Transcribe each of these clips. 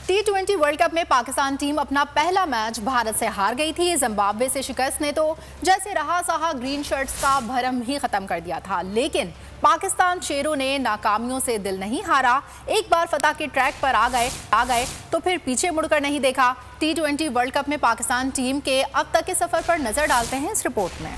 T20 world cup में Pakistan team अपना पहला मैच भारत से हार गई थी। जिम्बाब्वे से शिकस्त ने तो जैसे रहा सहा ग्रीन शर्ट्स का भरम ही खत्म कर दिया था, लेकिन पाकिस्तान शेरों ने नाकामियों से दिल नहीं हारा। एक बार फतह के ट्रैक पर आ गए तो फिर पीछे मुड़कर नहीं देखा। T20 वर्ल्ड कप में पाकिस्तान टीम के अब तक के सफर पर नजर डालते हैं इस रिपोर्ट में।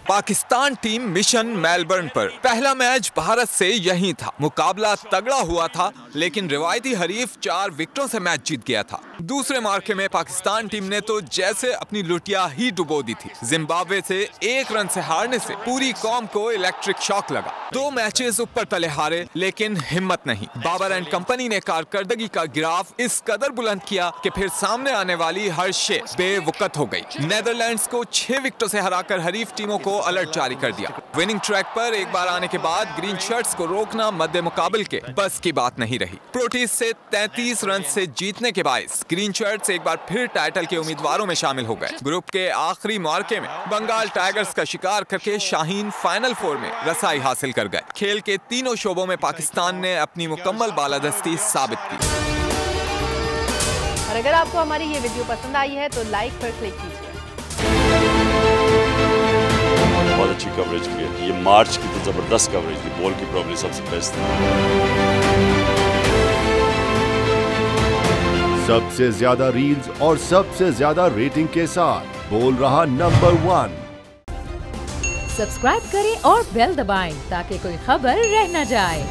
पाकिस्तान टीम मिशन मेलबर्न पर। पहला मैच भारत से यहीं था। मुकाबला तगड़ा हुआ था, लेकिन रिवायती हरीफ 4 विकेटों से मैच जीत गया था। दूसरे मार्के में पाकिस्तान टीम ने तो जैसे अपनी लुटिया ही डुबो दी थी। जिम्बाब्वे से 1 रन से हारने से पूरी कौम को इलेक्ट्रिक शॉक लगा। 2 मैचेस ऊपर तले हारे, लेकिन हिम्मत नहीं। बाबर एंड कंपनी ने कारकर्दगी का गिराफ इस कदर बुलंद किया कि फिर सामने आने वाली हर शे बेवकत हो गई। नेदरलैंड्स को 6 विकेटों से हराकर हरीफ टीमों को अलर्ट जारी कर दिया। विनिंग ट्रैक पर एक बार आने के बाद ग्रीन शर्ट्स को रोकना मद्दे मुकाबल के बस की बात नहीं रही। प्रोटीज से 33 रन से जीतने के बायस ग्रीन शर्ट्स एक बार फिर टाइटल के उम्मीदवारों में शामिल हो गए। ग्रुप के आखिरी मार्के में बंगाल टाइगर्स का शिकार करके शाहीन फाइनल 4 में रसाई हासिल कर गए। खेल के तीनों शोबों में पाकिस्तान ने अपनी मुकम्मल बालादस्ती साबित की। और अगर आपको हमारी ये वीडियो पसंद आई है तो लाइक पर क्लिक कीजिए। बहुत अच्छी कवरेज की है। ये मार्च की तो जबरदस्त कवरेज थी। बॉल की प्रॉब्लम सबसे बेस्ट थी। सबसे ज्यादा रील्स और सबसे ज्यादा रेटिंग के साथ बोल रहा नंबर 1। सब्सक्राइब करें और बेल दबाएं ताकि कोई खबर रह न जाए।